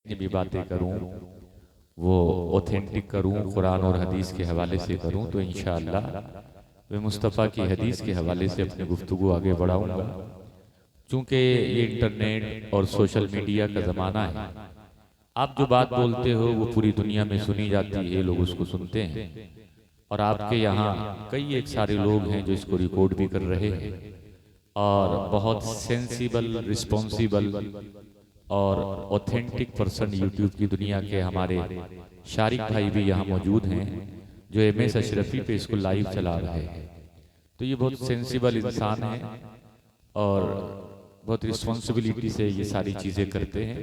जितनी भी बातें करूं वो ऑथेंटिक करूं, कुरान और हदीस के हवाले से करूं, तो इंशाअल्लाह मैं मुस्तफ़ा की हदीस के हवाले से अपनी गुफ्तगू आगे बढ़ाऊंगा। चूँकि ये इंटरनेट और सोशल मीडिया का ज़माना है, आप जो बात बोलते हो वो पूरी दुनिया में सुनी जाती है, लोग उसको सुनते हैं। और आपके यहाँ कई एक सारे लोग हैं जो इसको रिकॉर्ड भी कर रहे हैं, और बहुत सेंसिबल, रिस्पॉन्सिबल और ऑथेंटिक पर्सन यूट्यूब की दुनिया के हमारे शारिक भाई भी यहाँ मौजूद हैं जो MS अशरफी पे इसको लाइव चला रहे हैं। तो ये बहुत सेंसिबल इंसान है और बहुत रिस्पॉन्सिबिलिटी से ये सारी चीज़ें करते हैं।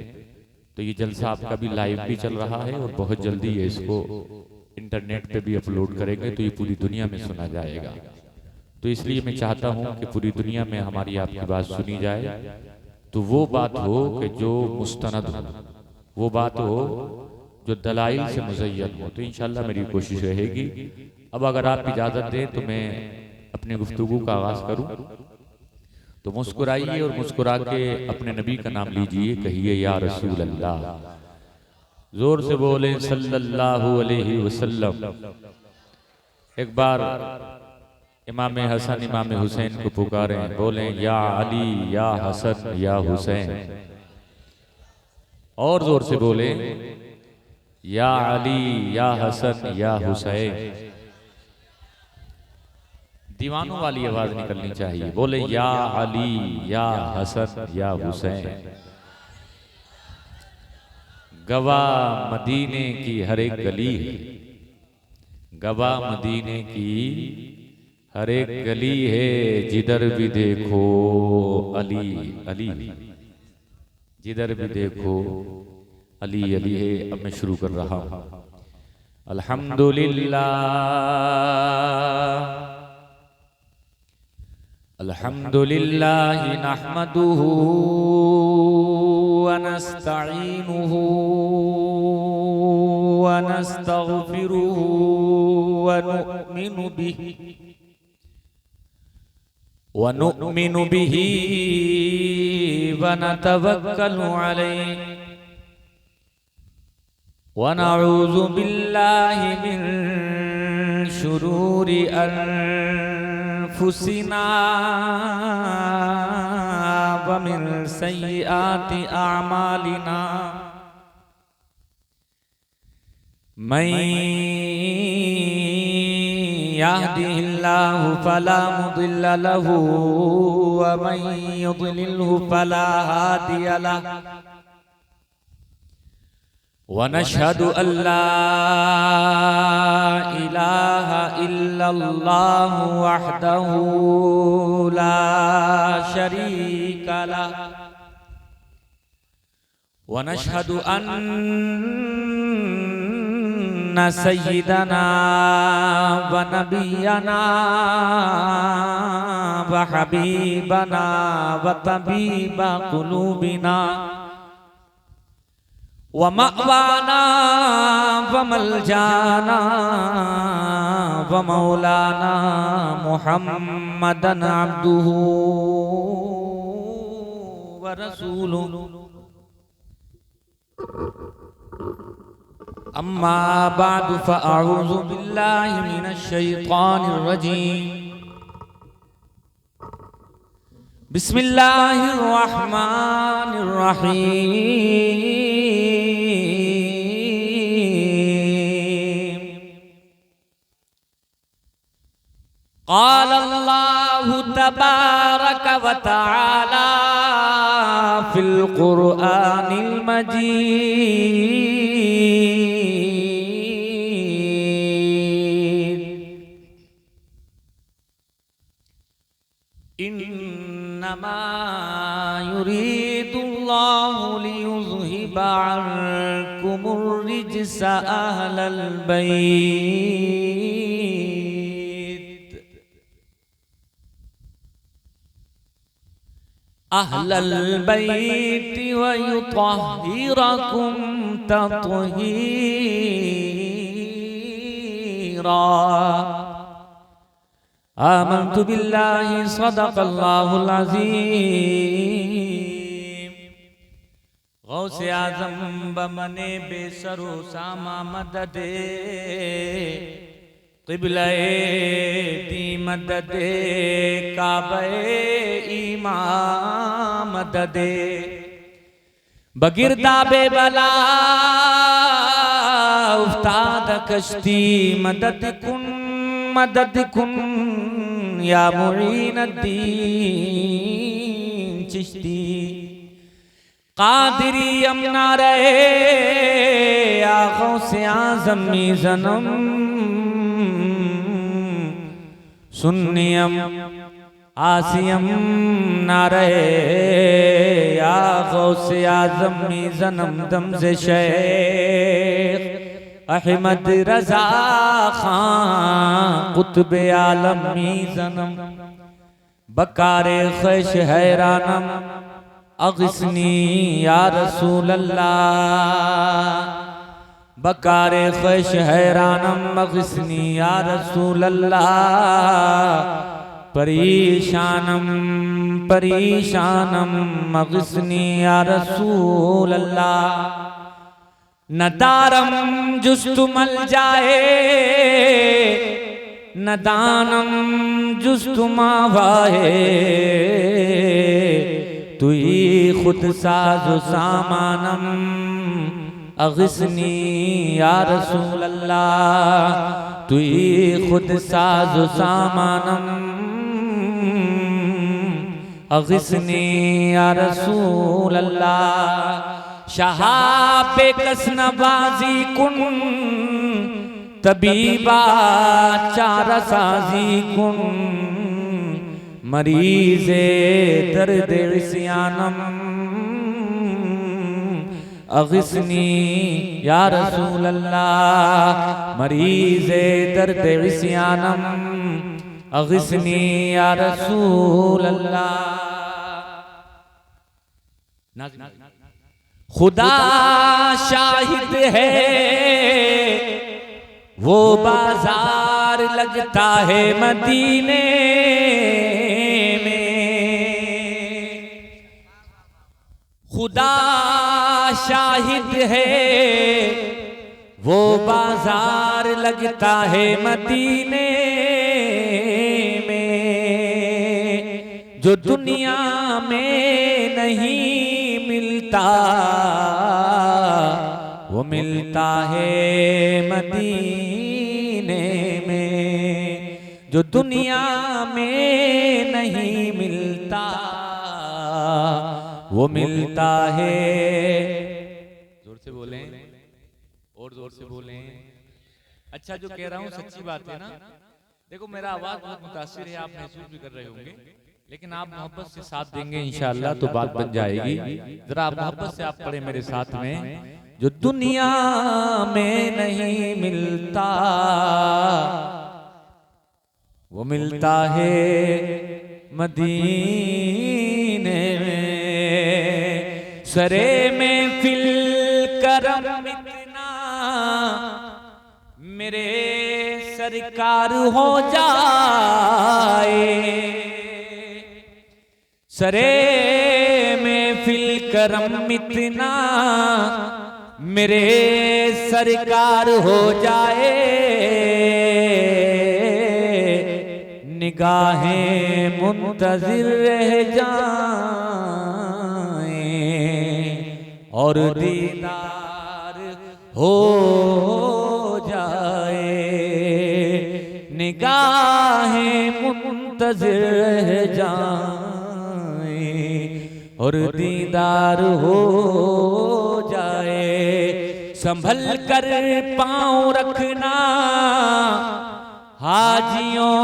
तो ये जलसा आपका भी लाइव भी चल रहा है और बहुत जल्दी ये इसको इंटरनेट पे भी अपलोड करेंगे, तो ये पूरी दुनिया में सुना जाएगा। तो इसलिए मैं चाहता हूँ कि पूरी दुनिया में हमारी आपकी बात सुनी जाए, तो वो बात हो कि जो मुस्तनद हो, वो बात हो जो दलाइल से मुज़य्यन हो। तो इंशाअल्लाह मेरी कोशिश रहेगी। अब अगर आप इजाज़त दें तो मैं अपने गुफ्तगू का आगाज़ करूँ। तो मुस्कुराइए और मुस्कुरा के अपने नबी का नाम लीजिए, कहिए या रसूल अल्लाह। जोर से बोले सल्लल्लाहु अलैहि वसल्लम। एक बार इमाम हसन इमाम हुसैन को पुकारें, बोलें या अली या हसन या हुसैन। और जोर से बोले या अली या हसन या हुसैन। दीवानों वाली आवाज निकलनी चाहिए। बोले या अली या हसन या हुसैन। गवाह मदीने की हर एक गली है, गवाह मदीने की हर एक गली है, जिधर भी देखो अली अली, जिधर भी देखो अली अली है। अब मैं शुरू कर रहा हूं। अल्हम्दुलिल्लाह अल्हम्दुलिल्लाह नहमदुहु व नस्तईनुहु व नस्तगफिरुहु व नुमिनु बिही व नतवक्कलु अलैहि व नऊज़ु बिल्लाहि मिन शुरूरि अनफुसिना व मिन सय्यिआति अअमालिना। मैं यहदिहिल्लाहु फला मुदिल्ल लहु व मैं युद्लिलहु फला हादिय लहु। व नशहदु अल्ला इलाहा इल्लल्लाहु वहदहु ला शरीका लहु। व नशहदु अन्ना सय्यिदना व नबियना व हबीबना व तबीबा कुलूबिना व मअवाना व मलजाना व मौलाना मुहम्मदन अब्दुहु व रसूलुहु। अम्मा बादु फ़अऊज़ु बिल्लाहि मिनश शैतानिर रजीम। बिस्मिल्लाहिर रहमानिर रहीम। क़ाल अल्लाहु तबारक व तआला फिल क़ुरआनिल मजीद। इन्नमा युरीदुल्लाहु लियुज़हिबा अन्कुमुर रिज्सा अहलल बैत अहलल बैति व युतहिरकुम तत्हीरा। आमन्तु बिल्लाहि सदक़ल्लाहुल अज़ीम गौसे आजम बमने बेसरो सामा मददे क़िबले दी मददे काबे इमाम मददे बगिरदा बेबला उस्ताद कश्ती मदद कुन या मुईन अद्दीन चिश्ती कादिरी यमुना रहे आँखों से आज़मी ज़नम सुन्नियम आसियम ना रहे आँखों से आज़मी ज़नम दम से शेख अहमद रज़ा खां कुतुब आलमी ज़नम बकारे ख़ैश हैरानम अग़िस्नी या रसूल अल्लाह बकारे ख़ैश हैरानम अग़िस्नी या रसूल अल्लाह परेशानम अग़िस्नी या रसूल अल्लाह नदारम जुस्तु मल जाए नदानम जुस्तु मावाए तुई खुद साजो सामानम अग़िस्नी या रसूल अल्लाह तुई खुद साजो सामानम अग़िस्नी या रसूल अल्लाह शहाबे कसनबाजी कुन तबीबा चारसाजी कुन मरीज़े दर्द इस्यानम अग़िस्नी या रसूल अल्लाह मरीज़े दर्द इस्यानम अग़िस्नी या रसूल अल्लाह खुदा शाहिद है वो बाजार लगता है मदीने खुदा शाहिद है वो बाजार लगता है मदीने में जो दुनिया में नहीं मिलता वो मिलता है मदीने में जो दुनिया में नहीं मिलता वो मिलता है। जोर से बोलें और जोर से बोलें। अच्छा जो कह रहा हूँ सच्ची बात है ना। देखो मेरा आवाज बहुत मुतासिर है, आप महसूस भी कर रहे होंगे, लेकिन आप मोहब्बत से साथ देंगे इंशाअल्लाह तो बात बन जाएगी। जरा आप मोहब्बत से आप पढ़े मेरे साथ में। जो दुनिया में नहीं मिलता वो मिलता है मदीने में। सरे में फिल करम इतना मेरे सरकार हो जाए। सरे में फिल करम इतना मेरे सरकार हो जाए। निगाहें मुंतज़िर रह जाएं और दीदार हो जाए। निगाहें मुंतज़िर रह जाएं और दीदार हो जाए। संभल कर पाँव रखना हाजियों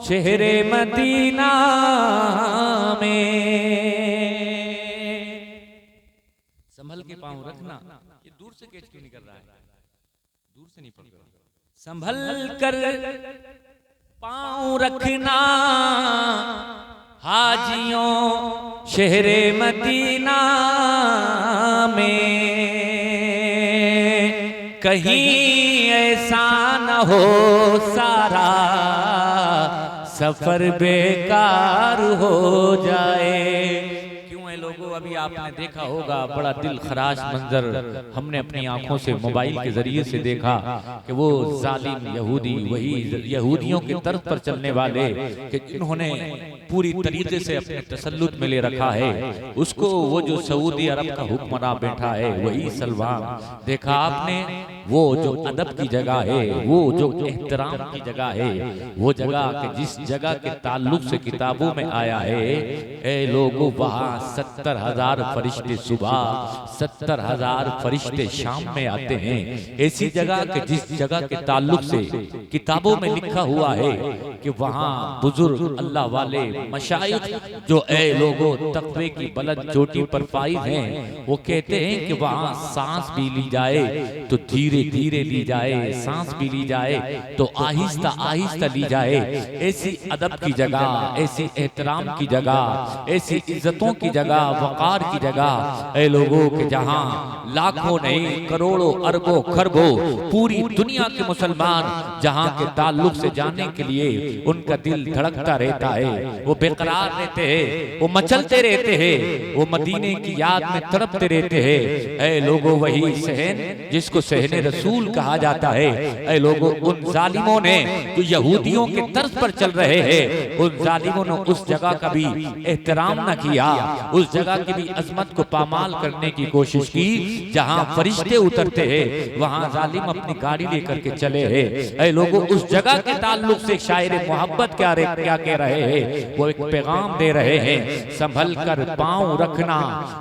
शहरे मदीना में। संभल के पाँव रखना, ये दूर से कैच क्यों नहीं कर रहा है? दूर से नहीं पढ़ रहा। संभल कर पाँव रखना हाजियों शहरे मदीना में। कहीं ऐसा न हो सारा सफर बेकार हो जाए। क्यों है लोगों अभी आपने देखा होगा बड़ा दिल खराश मंजर हमने अपनी आंखों से मोबाइल के जरिए से देखा कि वो जालिम यहूदी, वही यहूदियों के तर्ज पर चलने वाले कि जिन्होंने पूरी तरीके से अपने तसल्लुत में ले रखा है, उसको वो जो सऊदी अरब का हुक्मरान बैठा है वही सलमान। देखा आपने वो जो अदब की जगह है, वो जो एहतराम की जगह है, वो जगह कि जिस जगह के ताल्लुक से किताबों में आया है, ए लोगों वहाँ 70,000 फरिश्ते सुबह, 70,000 फरिश्ते शाम में आते हैं। ऐसी जगह कि जिस जगह के ताल्लुक से किताबों में लिखा हुआ है कि वहाँ बुजुर्ग अल्लाह वाले मशाइख जो ए लोगों तक़वे की बुलंद चोटी पर फाइज हैं, वो कहते हैं कि वहाँ सांस भी ली जाए तो धीरे धीरे ली जाए, सांस भी ली जाए तो आहिस्ता आहिस्ता ली जाए। ऐसी अदब की जगह, ऐसी एहतराम की जगह, ऐसी इज्जतों की जगह, वकार की जगह, ऐ लोगों के जहां लाखों नहीं करोड़ों अरबों खरबों पूरी दुनिया के मुसलमान जहां के ताल्लुक से जाने के लिए उनका दिल धड़कता रहता है, वो बेकरार रहते हैं, वो मचलते रहते हैं, वो मदीने की याद में तड़पते रहते हैं। ऐ लोगों वही सहन जिसको सहने रसूल कहा जाता है। ऐ लोगों उन जालिमों ने जो यहूदियों के तर्ज पर चल रहे हैं, उन जालिमों ने उस जगह का भी एहतराम न किया, उस जगह की भी अजमत को पामाल करने की कोशिश की। जहां फरिश्ते उतरते हैं वहां जालिम अपनी गाड़ी लेकर के चले हैं। ऐ लोगों उस जगह के ताल्लुक से शायर मोहब्बत क्या कह रहे हैं, वो एक पैगाम दे रहे हैं, संभल कर पांव रखना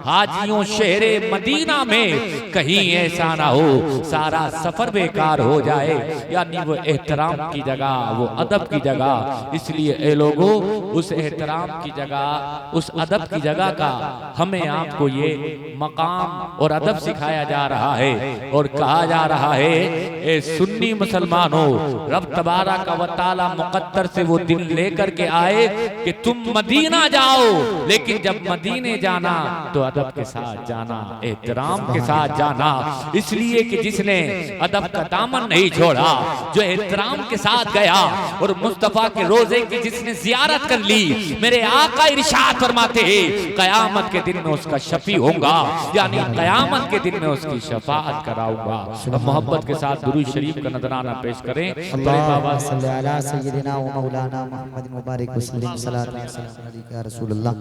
हाजियों शहरे मदीना में, कहीं ऐसा ना हो सारा सफर बेकार हो जाए। यानी वो एहतराम की जगह, वो अदब की जगह, इसलिए ए लोगों उस एहतराम की जगह, उस अदब की जगह का हमें आपको ये मकाम और अदब सिखाया जा रहा है और कहा जा रहा है, ए सुन्नी मुसलमानों, रब तबारा का व तआला मुकद्दर से वो दिन लेकर के आए कि तुम मदीना जाओ, लेकिन जब मदीने जाना तो अदब के साथ जाना, एहतराम के साथ जाना। इसलिए कि जिसने अदब का दामन नहीं छोड़ा, जो एहतराम के साथ गया और मुस्तफा के रोजे की जिसने जियारत कर ली, मेरे आका इरशाद फरमाते हैं कयामत के दिन में उसका शफी होगा, यानी कयामत के दिन में उसकी शफाअत कराऊंगा। अब मोहब्बत के साथ दुरूद शरीफ का नजराना पेश करें। अल्लाहुम्मा सल्ली अला सय्यिदिना व मौलाना मुहम्मद मुबारक वसल्लम सल्लल्लाहु अलैहि या रसूलल्लाह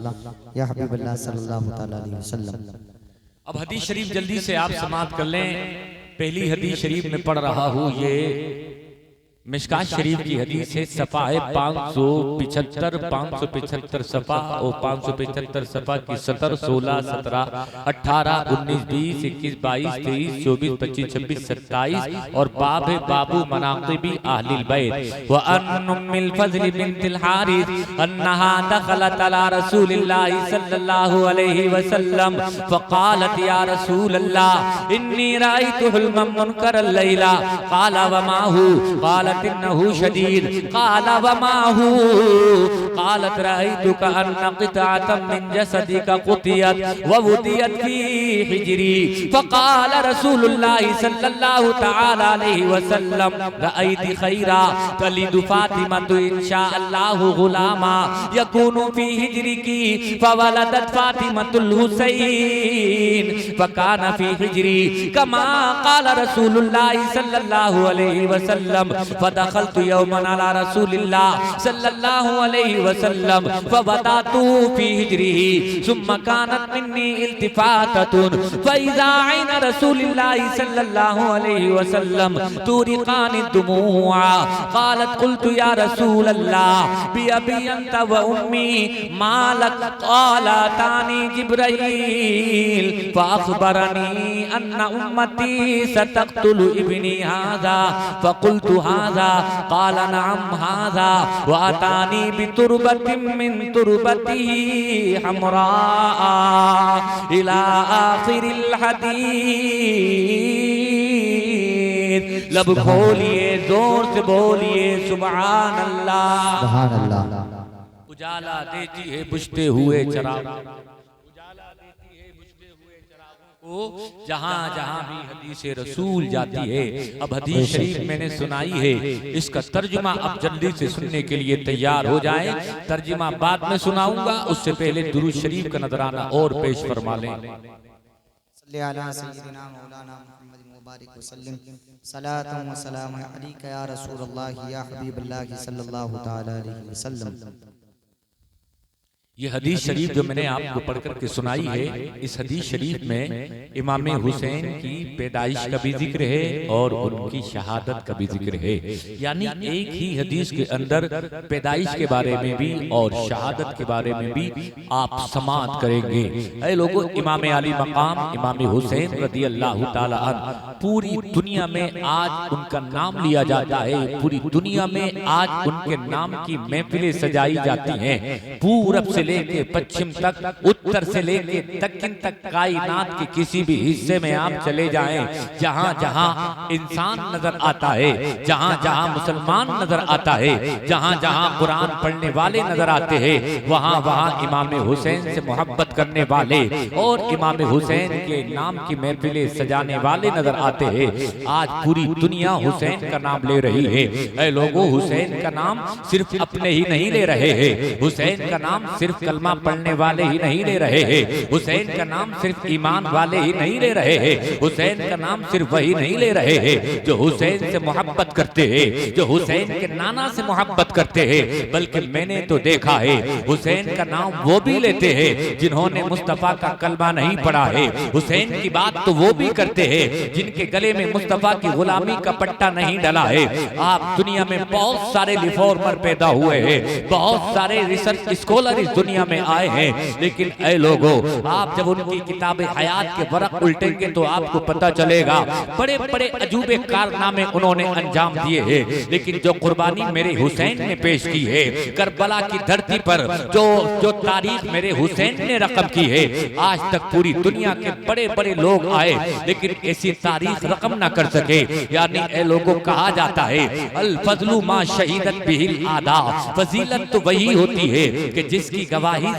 या हबीबल्लाह सल्लल्लाहु तआला अलैहि वसल्लम। अब हदीस शरीफ जल्दी से आप समाप्त कर लें। पहली हदीस शरीफ में पढ़ रहा हूँ, ये मिशकात शरीफ की हदीस है, सफ़ा है 575 सफ़ा और 575 सफ़ा की 17, 16, 17, 18, 19, 20, 21, 22, 23, 24, 25, 26, 27 और बाब है बाबू मनाक़िबी अहलिल बैत व अन उम्मिल फज़ल बिन्तिल हारिस अन्नहा दखलत अला रसूलिल्लाह सल्लल्लाहु अलैहि वसल्लम फ़क़ालत या रसूलल्लाह इन्नी रायतु हुल्मन मुनकरल लैला क़ाला व मा हु क़ालत इन्नहु शदीद क़ाल वमा हु क़ालत रअयतुका अन्ना क़िताअतम मिन जसदिका क़ुतियत व वुदियत फी हिजरी फ़क़ाल रसूलुल्लाह सल्लल्लाहु तआला अलैहि वसल्लम रअयति खैरा तलिदु फ़ातिमतु इंशाअल्लाहु गुलामा यकूनु फी हिजरिकी फ़वलदत फ़ातिमतुल हुसैन फ़कान फी हिजरी कमा क़ाल रसूलुल्लाह सल्लल्लाहु अलैहि वसल्लम फदखलतु यौमन अला रसूलिल्लाह सल्लल्लाहु अलैहि वसल्लम फवदातु फी हिजरिही सुम्मा कानत मिन्नी इल्तिफाततुन फइज़ा ऐन रसूलिल्लाह सल्लल्लाहु अलैहि वसल्लम तुरिकानि दुमुआ क़ालत क़ुल्तु या रसूलल्लाह बि अबी अंत व उम्मी मालक क़ाल अतानी जिब्राईल फ़अख़बरनी अन्ना उम्मती सतक़्तुलु इब्नी हाज़ा फ़क़ुल्तु हाज़ा क़ाल नअम हाज़ा व अतानी बितुरबतिन मिन तुरबतिही हमरा इला आखिरिल हदीस। लब खोलिए जोर से बोलिए सुभान अल्लाह। सुभान अल्लाह। उजाला देती है बुझते हुए चिराग, जहां जहां भी हदीस रसूल जाती है, अब हदीस शरीफ मैंने सुनाई है, इसका तर्जुमा अब जल्दी से सुनने के लिए तैयार हो जाएं। तर्जुमा बाद में सुनाऊंगा, उससे पहले दुरूद शरीफ का नजराना और पेश फरमा लें। सल्ली अला सय्यिदिना मौलाना मुहम्मद मुबारक वसल्लम सलातु व सलाम अलैका या रसूलल्लाह या हबीबल्लाह सल्लल्लाहु तआला अलैहि वसल्लम। ये हदीस शरीफ जो मैंने आपको पढ़ करके सुनाई है, इस हदीस शरीफ में इमाम हुसैन की पैदाइश का भी जिक्र है और उनकी शहादत का भी जिक्र है। यानी एक ही हदीस के अंदर पैदाइश के बारे में भी और शहादत के बारे में भी आप समाअत करेंगे। ऐ लोगों, इमाम आली मकाम इमाम हुसैन रदियल्लाहु ताला अन्हु पूरी दुनिया में आज उनका नाम लिया जाता है, पूरी दुनिया में आज उनके नाम की महफिलें सजाई जाती हैं। पूरब से लेके पश्चिम तक, उत्तर से लेके दक्षिण तक, कायनात के किसी भी हिस्से में आप चले जाएं, जहां जहां इंसान नजर आता है, जहां जहां मुसलमान नजर आता है, जहां जहां कुरान पढ़ने वाले नजर आते हैं, वहां वहां इमाम हुसैन से मोहब्बत करने वाले और इमाम हुसैन के नाम की महफिलें सजाने वाले नजर आते हैं। आज पूरी दुनिया हुसैन का नाम ले रही है। ऐ लोगों, हुसैन का नाम सिर्फ अपने ही नहीं ले रहे हैं, हुसैन का नाम सिर्फ कलमा पढ़ने वाले ही नहीं ले रहे हैं, हुसैन का नाम सिर्फ ईमान वाले ही नहीं ले रहे हैं, हुसैन का नाम सिर्फ वही नहीं ले रहे हैं जो हुसैन से मोहब्बत करते हैं, जो हुसैन के नाना से मोहब्बत करते हैं, बल्कि मैंने तो देखा है हुसैन का नाम वो भी लेते हैं जिन्होंने मुस्तफा का कलमा नहीं पढ़ा है। हुसैन की बात तो वो भी करते हैं जिनके गले में मुस्तफा की गुलामी का पट्टा नहीं डला है। आप दुनिया में बहुत सारे रिफॉर्मर पैदा हुए हैं, बहुत सारे रिसर्च स्कॉलर इस दुनिया में आए हैं, लेकिन ऐ लोगों, आप जब उनकी किताब हयात के वरक उल्टेंगे तो आपको पता चलेगा बड़े बड़े अजूबे कारनामे उन्होंने अंजाम दिए हैं। लेकिन जो कुर्बानी मेरे हुसैन ने पेश की है करबला की धरती पर, जो तारीख मेरे हुसैन ने रकम की है, आज तक पूरी दुनिया के बड़े बड़े लोग आए लेकिन ऐसी तारीख रकम ना कर सके। यानी ऐ लोगों, कहा जाता है अल फजलु मा शहीदत बिहिल आदा, फजीलत तो वही होती है कि जिसकी गवाही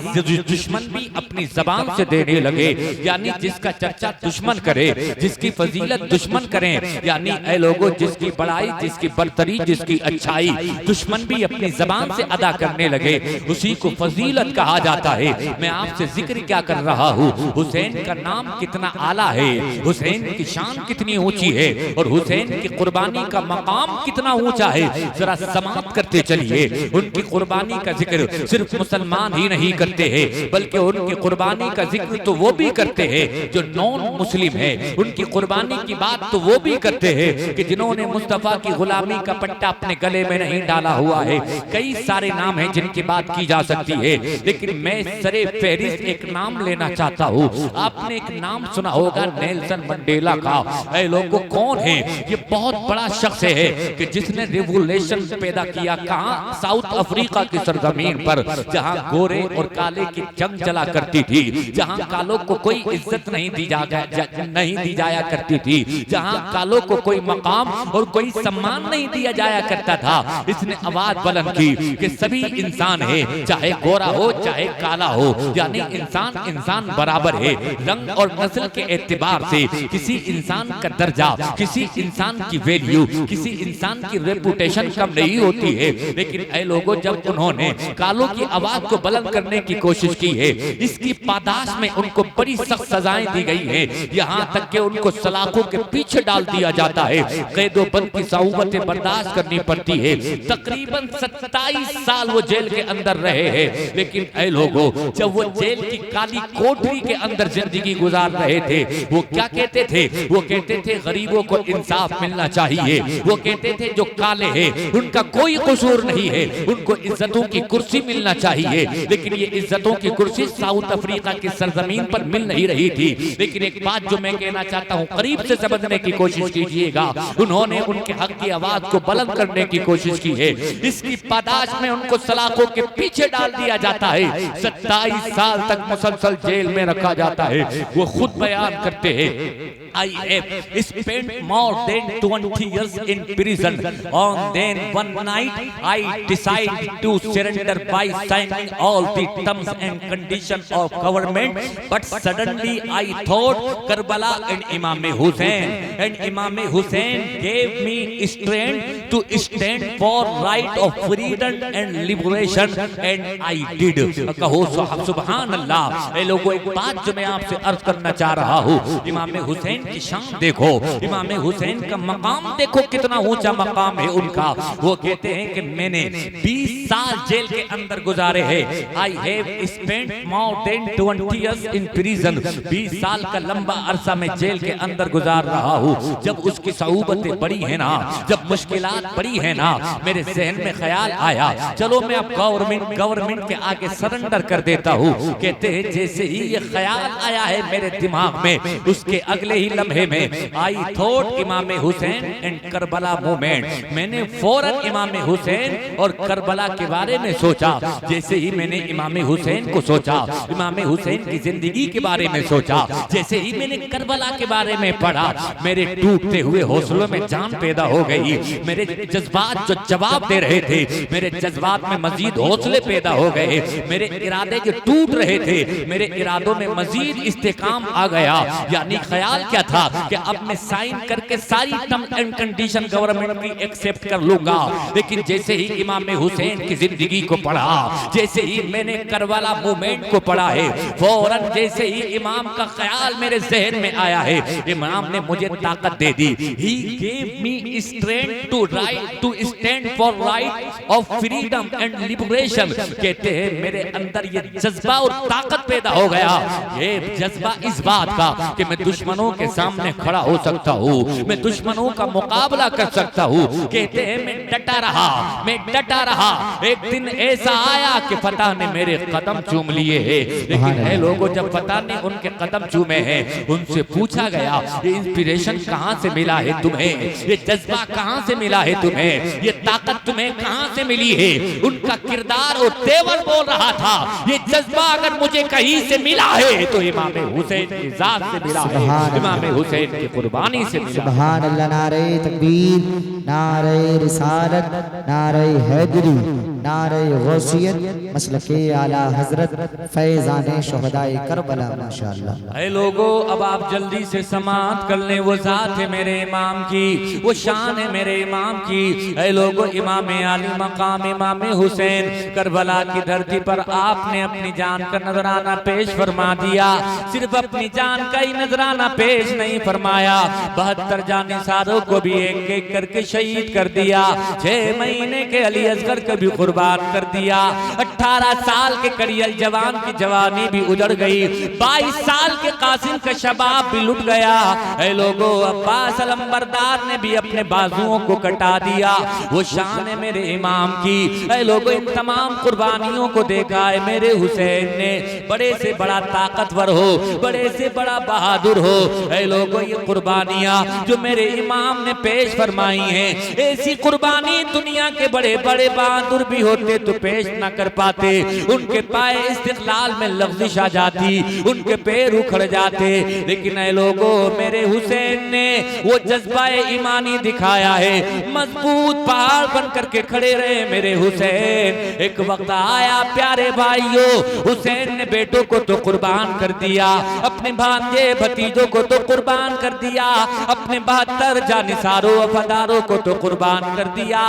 दुश्मन भी अपनी जबान से देने लगे, यानी जिसका चर्चा दुश्मन करे, जिसकी फजीलत दुश्मन करें, यानी ऐ लोगों, जिसकी बड़ाई, जिसकी बरतरी, जिसकी अच्छाई दुश्मन भी अपनी जबान से अदा करने लगे, उसी को फजीलत कहा जाता है। मैं आपसे जिक्र क्या कर रहा हूँ, हुसैन का नाम कितना आला है, हुसैन की शान कितनी ऊंची है और हुसैन की कुर्बानी का मकाम कितना ऊंचा है, जरा समाप्त करते चलिए। उनकी कुर्बानी का जिक्र सिर्फ मुसलमान ही नहीं करते हैं, बल्कि उनकी कुर्बानी का जिक्र तो वो भी करते हैं जो नॉन मुस्लिम है, उनकी कुर्बानी की बात तो वो भी करते हैं कि जिन्होंने मुस्तफा की गुलामी का पट्टा अपने गले में नहीं डाला हुआ है। कई सारे नाम हैं जिनकी बात की जा सकती है, लेकिन मैं सरे फहरिस्त एक नाम लेना चाहता हूँ। आपने एक नाम सुना होगा नेल्सन मंडेला का। ऐ लोगों, कौन है ये? बहुत बड़ा शख्स है कि जिसने रिवोल्यूशन पैदा किया। कहाँ? साउथ अफ्रीका की सरजमीन पर, जहाँ गोरे और काले की जंग चला करती थी, जहाँ कालों को कोई इज्जत नहीं दी जाया करती थी, जहाँ कालों को कोई मकाम और कोई सम्मान नहीं दिया जाया करता था। इसने आवाज बुलंद की कि सभी इंसान है, चाहे गोरा हो चाहे काला हो, यानी इंसान इंसान बराबर है। रंग और नस्ल के एतबार से किसी इंसान का दर्जा, किसी इंसान की वैल्यू, किसी इंसान की रेपुटेशन कम नहीं होती है। लेकिन ऐ लोगों, जब उन्होंने कालों की आवाज को बुलंद करने की कोशिश की है, इसकी पादाश में उनको बड़ी सख्त सजाएं दी गई हैं। यहाँ तक कि उनको सलाखों के पीछे डाल दिया जाता है, कैदोबंद की सऊबतें बर्दाश्त करनी पड़ती है। तकरीबन 27 साल वो जेल के अंदर रहे हैं। लेकिन ऐ लोगों, जब वो जेल की काली कोठरी के अंदर जिंदगी गुजार रहे थे, वो क्या कहते थे? वो कहते थे गरीबों को इंसाफ मिलना चाहिए। वो कहते थे जो काले हैं उनका कोई कसूर नहीं है, उनको इज्जतों की कुर्सी मिलना चाहिए। लेकिन ये इज्जतों की कुर्सी साउथ अफ्रीका की सरजमीन पर मिल नहीं रही थी। लेकिन एक बात जो मैं कहना चाहता हूँ, करीब से समझने की कोशिश कीजिएगा। उन्होंने उनके हक की आवाज को बुलंद करने की कोशिश की है। इसकी पादाश में उनको सलाखों के पीछे डाल दिया जाता है। 27 साल तक मुसलसल जेल में रखा जाता है। वो खुद बयान करते हैं, I have spent more than 20 years in prison. On then one night I decided to surrender by signing all all the terms and conditions of government, but suddenly I thought Karbala and Imam Hussein, and Imam Hussein gave me strength to stand for right of freedom and liberation, and I did. कहो सुभान अल्लाह। ए लोगों, एक बात जो मैं आपसे अर्ज करना चाह रहा हूँ, इमाम हुसैन की शान देखो, इमाम हुसैन का मकाम देखो, कितना ऊंचा मकाम है उनका। वो कहते हैं कि मैंने 20 साल जेल के अंदर गुजारे हैं। I have spent more than 20 years in prison. 20 साल का लंबा अरसा मैं जेल के अंदर गुजार रहा हूँ। जब उसकी सऊबतें बड़ी है ना, जब मुश्किलात बड़ी है ना, मेरे जहन में ख्याल आया, चलो मैं अब गवर्नमेंट के आगे सरेंडर कर देता हूँ। कहते हैं जैसे ही ये ख्याल आया है मेरे दिमाग में, उसके अगले ही लम्हे में आई थॉट इमाम हुसैन एंड करबला मूवमेंट। मैंने फौरन इमाम हुसैन और करबला के बारे में सोचा। जैसे ही मैंने इमाम हुसैन को सोचा, इमाम हुसैन की जिंदगी के बारे में सोचा, जैसे ही मैंने करबला के बारे में पढ़ा, मेरे टूटते हुए हौसलों में जान पैदा हो गई। मेरे जज्बात जो जवाब दे रहे थे, मेरे जज्बात में मजीद हौसले पैदा हो गए। मेरे इरादे जो टूट रहे थे, मेरे इरादों में मजीद इस्तेकाम आ गया। यानी ख्याल क्या था कि अब मैं साइन करके सारी टर्म्स एंड कंडीशन गवर्नमेंट की एक्सेप्ट कर लूंगा। लेकिन जैसे ही इमाम हुसैन की जिंदगी को पढ़ा, जैसे ही मैंने करबला मूवमेंट को पढ़ा है, फौरन जैसे ही इमाम का ख्याल मेरे जहन में आया है, इमाम ने मुझे ताकत दे दी। He gave me strength to stand for right of freedom and liberation. कहते हैं मेरे अंदर ये जज्बा और ताकत पैदा हो गया। ये जज्बा इस बात का कि मैं दुश्मनों के सामने खड़ा हो सकता हूँ, मैं दुश्मनों का मुकाबला कर सकता हूँ। कहते हैं मैं डटा रहा, मैं डटा रहा। एक दिन ऐसा आया कि फतह ने मेरे कदम चूम लिए हैं। लेकिन है लोगों, जब फतह ने उनके कदम चूमे हैं, उनसे पूछा गया ये इंस्पिरेशन कहाँ से मिला है तुम्हें, ये जज्बा कहाँ से मिला है तुम्हें, ये ताकत तुम्हें कहाँ से मिली है। उनका किरदार और तेवर बोल रहा था, ये जज्बा अगर मुझे कहीं से मिला है तो इमाम हुसैन की जात से मिला है, इमाम हुसैन की कुर्बानी से मिला। सुभान अल्लाह। नारे तकबीर, नारे रिसालत, नारे हैदरी, नारे गौसियत, मसलके आला हजरत फैजाने शुहदाए करबला। माशाअल्लाह। ऐ लोगों, अब आप जल्दी से समाअत कर लें। वो जात है मेरे इमाम की, वो शान है मेरे इमाम की। ऐ लोगों, इमाम आली मकाम इमाम हुसैन करबला की धरती पर आपने अपनी जान का नजराना पेश फरमा दिया। सिर्फ अपनी जान का ही नजराना पेश नहीं फरमाया, 72 जानिसारों को भी एक एक करके शहीद कर दिया। 6 महीने के अली असगर को भी कुर्बान कर दिया। 18 साल के करियल जवान की जवानी भी उजड़ गई। 22 साल के कासिम का शबाब भी लुट गया। ऐ लोगों, अब्बास अलंबरदार ने भी अपने बाजुओं को कटा दिया। वो शान है मेरे इमाम की। ऐ लोगों, इन तमाम कुर्बानियों को देखा है मेरे हुसैन ने। बड़े से बड़ा ताकतवर हो, बड़े से बड़ा बहादुर हो। ऐ लोगों, ये कुर्बानियां जो मेरे इमाम ने पेश फरमाई हैं, ऐसी कुर्बानी दुनिया के बड़े बड़े बहादुर भी होते तो पेश न कर पाते। उनके पाए इस्तिक़लाल में लफ्ज़िश आ जाती, उनके पैर उखड़ जाते। लेकिन ऐ लोगों, मेरे हुसैन ने वो जज्बाए ईमानी दिखाया है। मजबूत पहाड़ बन करके खड़े रहे मेरे हुसैन। एक वक्त आया प्यारे भाइयों, हुसैन ने बेटों को तो कुर्बान कर दिया, अपने भांजे भतीजों को तो कुर्बान कर दिया, अपने 72 जानिसारों वफादारों को तो कुर्बान कर दिया,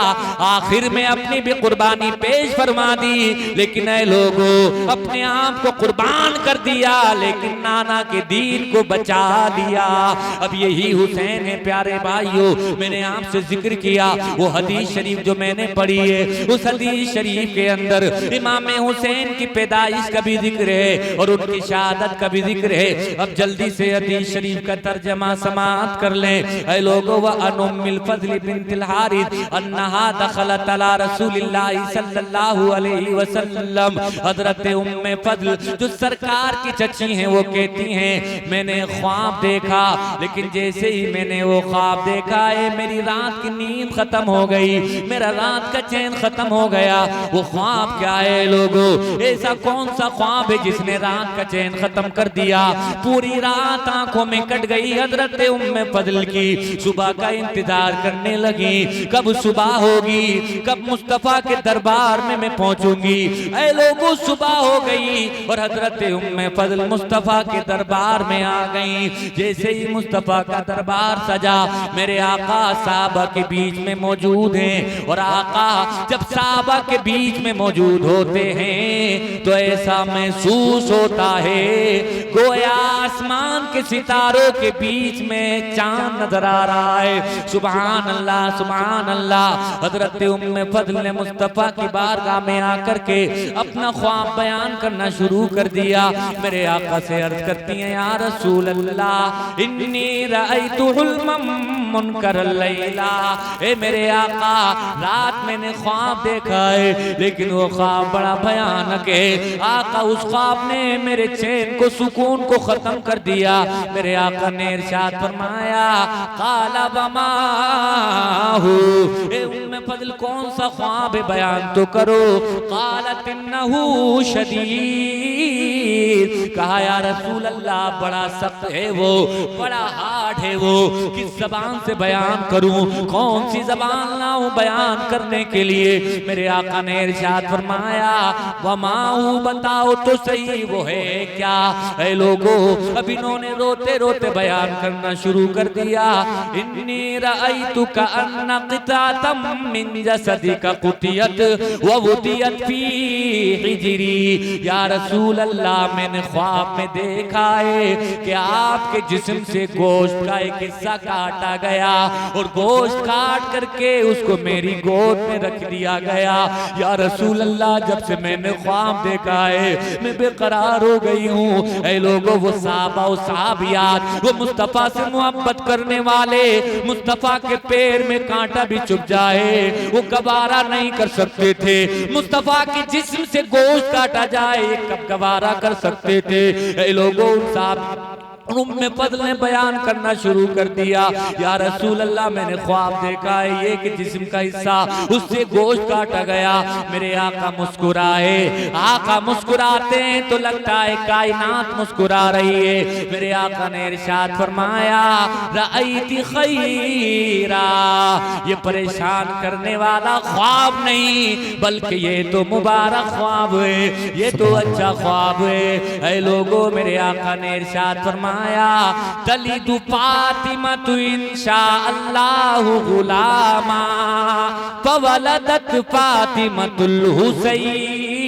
आखिर में अपनी भी कुर्बानी पेश फरमा दी। लेकिन ऐ लोगों, अपने आप को कुर्बान कर दिया, लेकिन नाना के दीन को बचा लिया। अब यही हुसैन है प्यारे भाइयों। मैंने आपसे जिक्र किया वो हदीस शरीफ जो मैंने पढ़ी है, उस हदीस शरीफ के अंदर इमाम हुसैन की पैदाइश का भी जिक्र है और उनकी शहादत का भी जिक्र है। अब जल्दी से हदीस शरीफ का तर्जमा समाअत कर लें। ऐ लोगों, व अन उम्मिल फज़ल बिन्तिल हारिस अन्नहा दखलत अला रसूलिल्लाह सल्लल्लाहु अलैहि वसल्लम। हजरत उम्मे फज़ल जो सरकार की चची हैं, वो कहती हैं मैंने ख्वाब देखा, लेकिन जैसे ही मैंने वो ख्वाब देखा है, मेरी रात की नींद खत्म हो गई, मेरा रात का चैन खत्म हो गया। वो ख्वाब क्या है लोगों? ऐसा कौन सा ख्वाब है जिसने रात का चैन खत्म कर दिया? पूरी रात आंखों में कट गई। हजरत उम्मे फजल की सुबह का इंतजार करने लगी, कब सुबह होगी, कब मुस्तफा के दरबार में मैं पहुंचूंगी। ऐ लोगों, सुबह हो गई और हजरत उम्मे फजल मुस्तफा के दरबार में आ गई। जैसे ही मुस्तफा का दरबार सजा, मेरे आका साहबा के बीच में मौजूद हैं। और आका जब साहबा के बीच में मौजूद होते हैं तो ऐसा महसूस होता है गोया आसमान के सितारों के बीच में चांद नजर आ रहा है। सुभान अल्लाह, सुभान अल्लाह। हजरत उम्मे फजल ने मुस्तफा की बारगाह में आकर के अपना ख्वाब बयान करना शुरू कर दिया। मेरे आका से अर्ज करती हैं, या रसूल अल्लाह, इन्नी रअयतु हुल्मम मुनकर लैला। ए मेरे आका, रात मैंने ख्वाब देखा है, लेकिन वो ख्वाब बड़ा भयानक है। आका, उस ख्वाब ने मेरे चैन को, सुकून को खत्म कर दिया। मेरे आका ने इरशाद फरमाया, काला बमा हु, ए उम्मे फजल कौन सा ख्वाब है, बयान तो करो। कालत इन्नहु शदीद, कहा या रसूल अल्लाह, बड़ा सख्त है वो, बड़ा हार्ड है वो, किस जबान से बयान करूं, कौन सी जबान लाऊं बयान करने के लिए। मेरे आका ने इरशाद फरमाया, वमाऊ, बताओ तो सही वो है क्या। ऐ लोगों, अब इन्होंने रोते रोते बयान करना शुरू कर दिया। इन्नी रअयतु कअन्न क़ितातम मिन जसदिका कुतियत व वुदियत फी हिजरी। या रसूल अल्लाह, मैंने ख्वाब में देखा है कि आपके जिस्म से गोश्त का एक हिस्सा काटा गया और गोश्त काट करके उसको मेरी गोद में रख दिया गया। या रसूल अल्लाह, जब से मैंने ख्वाब देखा है मैं बेकरार हो गई हूँ। ऐ लोगों, वो साहबा, वो साहबियात, वो मुस्तफा से मोहब्बत करने वाले, मुस्तफा के पैर में कांटा भी चुभ जाए वो गवारा नहीं कर सकते थे। मुस्तफा के जिस्म से गोश्त काटा जाए कब गवारा कर सकते थे। ऐ लोगों, साहब उम्मे फजल ने बयान करना शुरू कर दिया, या रसूल अल्लाह, मैंने ख्वाब देखा है ये कि जिस्म का हिस्सा उससे गोश्त काटा गया। मेरे आका मुस्कुराए। आका मुस्कुराते हैं तो लगता है कायनात मुस्कुरा रही है। मेरे आका ने इरशाद फरमाया, रअयती खैरा, ये परेशान करने वाला ख्वाब नहीं बल्कि ये तो मुबारक ख्वाब है, ये तो अच्छा ख्वाब है। ऐ लोगों, मेरे आका ने इरशाद फरमाया, तलिदु फातिमतु इंशाअल्लाहु गुलामा फवलदत फातिमतुल हुसैन।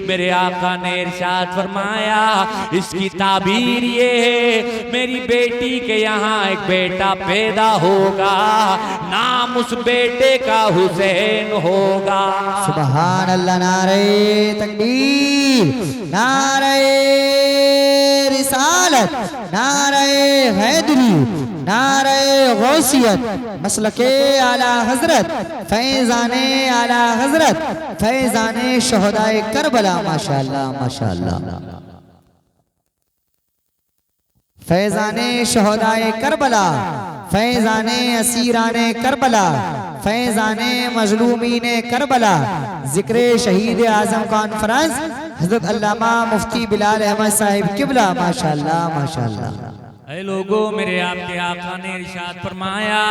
मेरे आका ने इरशाद फरमाया, इसकी ताबीर ये है, मेरी बेटी के यहाँ एक बेटा पैदा होगा, नाम उस बेटे का हुसैन होगा। सुभान अल्लाह, नारे तकबीर, नारे रिसालत, नारे हैदरी, नारे गौसियत, मसलके आला हजरत, फैजाने आला हजरत, फैजाने शहदाए करबला। माशाअल्लाह, माशाअल्लाह। फैजाने शहदाए करबला, फैजाने असीराने करबला, फैजाने मजलूमीने करबला। जिक्र शहीद आजम कॉन्फ्रेंस हजरत अल्लामा मुफ्ती बिलाल अहमद साहिब किबला। माशाअल्लाह, माशाअल्लाह। ऐ लोगों, मेरे आपके आका ने इरशाद फरमाया,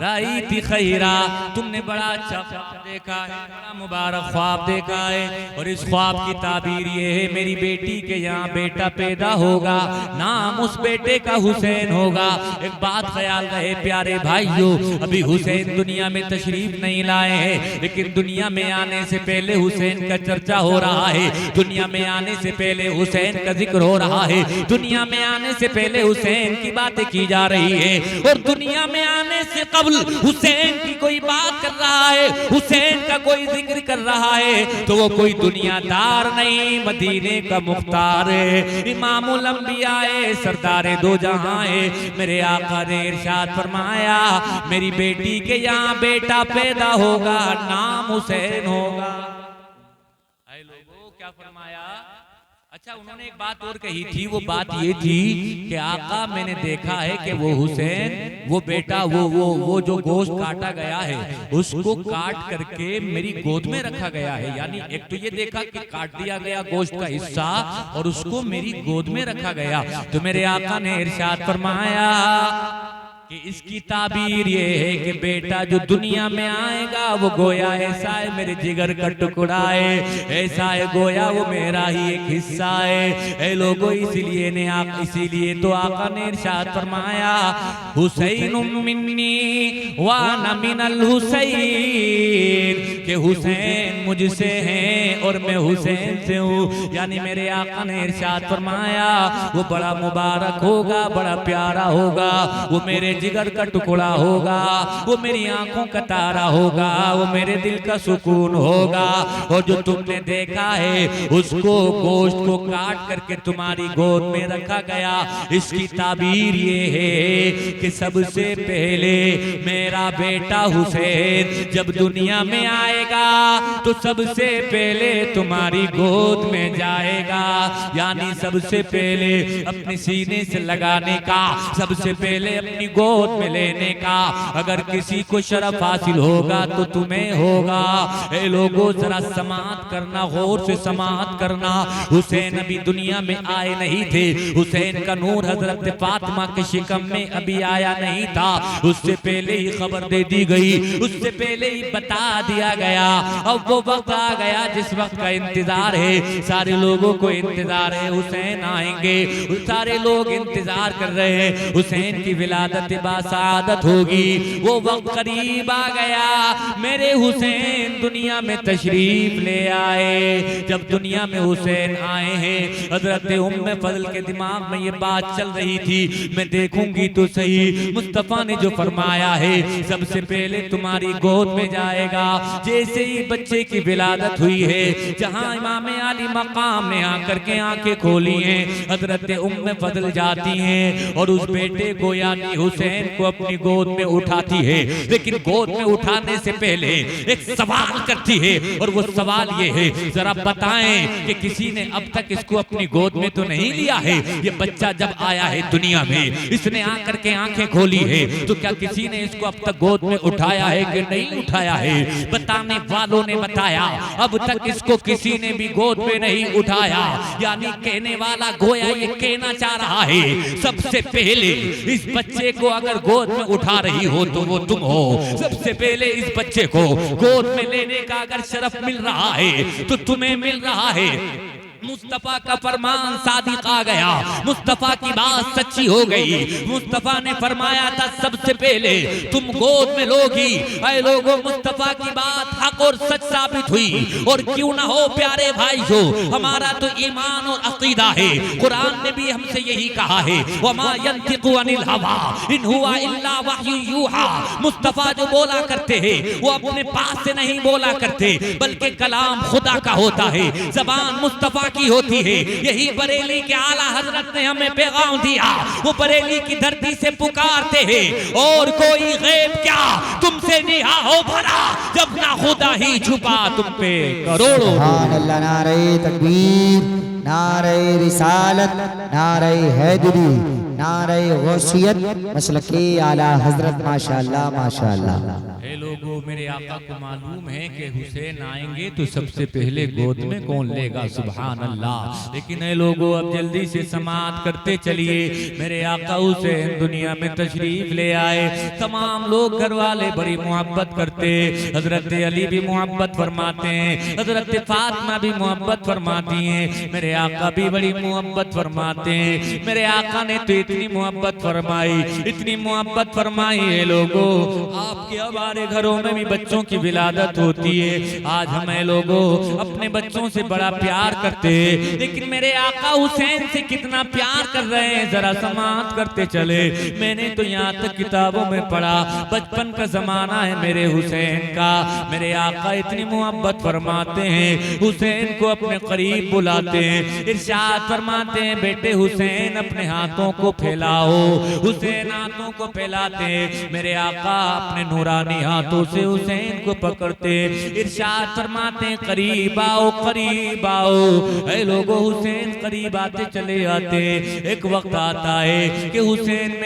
राईती खैरा, तुमने बड़ा अच्छा ख्वाब देखा है, बड़ा मुबारक ख्वाब देखा है, और इस ख्वाब की ताबीर ये है, मेरी बेटी के यहाँ बेटा पैदा होगा, नाम उस बेटे का हुसैन होगा। एक बात ख्याल रहे प्यारे भाइयों, अभी हुसैन दुनिया में तशरीफ नहीं लाए हैं, लेकिन दुनिया में आने से पहले हुसैन का चर्चा हो रहा है, दुनिया में आने से पहले हुसैन का जिक्र हो रहा है, दुनिया में आने से पहले हुसैन की बातें की जा रही है, और दुनिया में आने से कबल हुसैन की कोई बात कर रहा है, हुसैन का कोई जिक्र कर रहा है, तो वो कोई दुनियादार नहीं, मदीने का मुख्तार है, इमामुल अंबिया है, सरदारे दो जहां है। मेरे आका ने इरशाद फरमाया, मेरी बेटी के यहाँ बेटा पैदा होगा, नाम हुसैन होगा। ऐ लोगों, क्या फरमाया? अच्छा, उन्होंने एक बात और कही थी, वो बात ये थी कि आका मैंने देखा है कि वो हुसैन, वो बेटा, वो जो गोश्त काटा गया है उसको काट करके मेरी गोद में रखा गया है। यानी एक तो ये देखा कि काट दिया गया गोश्त का हिस्सा और उसको मेरी गोद में रखा गया। तो मेरे आका ने इरशाद फरमाया कि इसकी ताबीर ये है कि बेटा जो दुनिया में आएगा वो गोया ऐसा है मेरे जिगर का टुकड़ा है, ऐसा है गोया वो मेरा ही एक हिस्सा है। ऐ लोगों, इसीलिए तो आका ने इरशाद फरमाया हुसैनुम मिन्नी व अना मिनल हुसैन, कि हुसैन मुझसे हैं और मैं हुसैन से हूँ। यानी मेरे आका ने इरशाद फरमाया वो बड़ा मुबारक होगा, बड़ा प्यारा होगा, वो मेरे जिगर का टुकड़ा होगा, वो मेरी आंखों का तारा होगा, वो मेरे दिल का सुकून होगा। और जो तुमने देखा है उसको गोश्त को काट करके तुम्हारी गोद में रखा गया, इसकी ताबीर ये है कि सबसे पहले मेरा बेटा हुसैन जब दुनिया में आएगा तो सबसे पहले तुम्हारी गोद में जाएगा। यानी सबसे पहले अपने सीने से लगाने का, सबसे पहले अपनी गोद में लेने का अगर किसी को शरफ हासिल होगा तो तुम्हें होगा। ए लोगों, जरा समाअत करना, गौर से समाअत करना। हुसैन अभी दुनिया में आए नहीं थे, हुसैन का नूर हजरत फातिमा के शिकम में अभी आया नहीं था, उससे पहले ही खबर दे दी गई, उससे पहले ही बता दिया गया। अब वो वक्त आ गया जिस वक्त का इंतजार है, सारे लोगों को इंतजार है, हुसैन आएंगे, सारे लोग इंतजार कर रहे हैं, हुसैन की विलादत बासादत होगी। वो वक्त करीब आ गया, मेरे हुसैन दुनिया में तशरीफ ले आए। जब दुनिया में हुसैन आए हैं, हजरत उम्मे फजल के दिमाग में ये बात चल रही थी, मैं देखूंगी तो सही, मुस्तफा ने जो फरमाया है सबसे पहले तुम्हारी गोद में जाएगा। जैसे ही बच्चे की विलादत हुई है, जहां इमाम अली मकाम ने आकर के आंखें खोली हैं, हजरत उम्मे फजल जाती हैं और उस बेटे को यानी हुसैन को अपनी गोद में उठाती है। लेकिन गोद में उठाने से पहले एक सवाल करती है और वो सवाल ये है, जरा बताएं कि किसी ने अब तक इसको अपनी गोद में तो नहीं लिया है? ये बच्चा जब आया है दुनिया में, इसने आकर के आंखें खोली है, तो क्या किसी ने इसको अब तक गोद में उठाया है कि नहीं उठाया है? बताने वालों ने बताया अब तक इसको किसी ने भी गोद में नहीं उठाया। यानी कहने वाला गोया ये कहना चाह रहा है सबसे पहले इस बच्चे को अगर गोद में उठा रही हो तो वो तुम हो। सबसे पहले इस बच्चे को गोद में लेने का अगर शरफ मिल रहा है तो तुम्हें मिल रहा है। मुस्तफा का फरमान सादिक आ गया, मुस्तफा की बात सच्ची हो गई। मुस्तफा ने फरमाया था सबसे पहले तुम गोद में लोगी। ऐ लोगों, मुस्तफा की बात हक और सच साबित हुई। और क्यों ना हो प्यारे भाइयों, हमारा तो ईमान और अकीदा है, कुरान ने भी हमसे यही कहा है, वमा यंतिकु अनिल हवा इन हुवा इल्ला वह्यु यूहा। मुस्तफा जो बोला करते हैं वो अपने पास से नहीं बोला करते, बल्कि कलाम खुदा का होता है, जबान मुस्तफा की होती है। यही बरेली के आला हजरत ने हमें पैगाम दिया, वो बरेली की धरती से पुकारते हैं और कोई गैब क्या तुमसे निहा हो भरा, जब ना खुदा ही छुपा तुम पे करोड़ों। सुभान अल्लाह, नारे तकबीर, नारे रिसालत, नारे हैदरी, नारे गौसियत, मसलके आला हजरत, माशाअल्लाह माशाअल्लाह। ए लोगों, मेरे आका को मालूम है कि हुसैन आएंगे तो सबसे पहले गोद में कौन लेगा? सुभान अल्लाह। लेकिन ए लोगों, अब जल्दी से समाअत करते चलिए। मेरे आका हुसैन दुनिया में तशरीफ ले आए, तमाम लोग घर वाले बड़ी मोहब्बत करते, हजरत अली भी मोहब्बत फरमाते हैं, हजरत फातिमा भी मोहब्बत फरमाती हैं, मेरे आका भी बड़ी मोहब्बत फरमाते हैं। मेरे आका ने तो इतनी मोहब्बत फरमाई, इतनी मोहब्बत फरमाई है लोगों, आपके हमारे घरों में भी बच्चों की विलादत होती है। आज हमें लोगों अपने बच्चों से बड़ा प्यार करते हैं, लेकिन मेरे आका हुसैन से कितना प्यार कर रहे हैं जरा समाअत करते चले। मैंने तो यहाँ तक किताबों में पढ़ा, बचपन का जमाना जमाना है मेरे हुसैन का। मेरे आका इतनी मोहब्बत फरमाते हैं, हुसैन को अपने करीब बुलाते हैं, इरशाद फरमाते हैं बेटे हुसैन अपने हाथों को फैलाओ। हुसैन हाथों को फैलाते हैं, मेरे आका अपने नूरानी हाथों से हुसैन को पकड़ते हैं, इरशाद फरमाते हैं करीब आओ करीब आओ। ऐ लोगों हुसैन करीब आते चले आते। एक वक्त आता है कि हुसैन में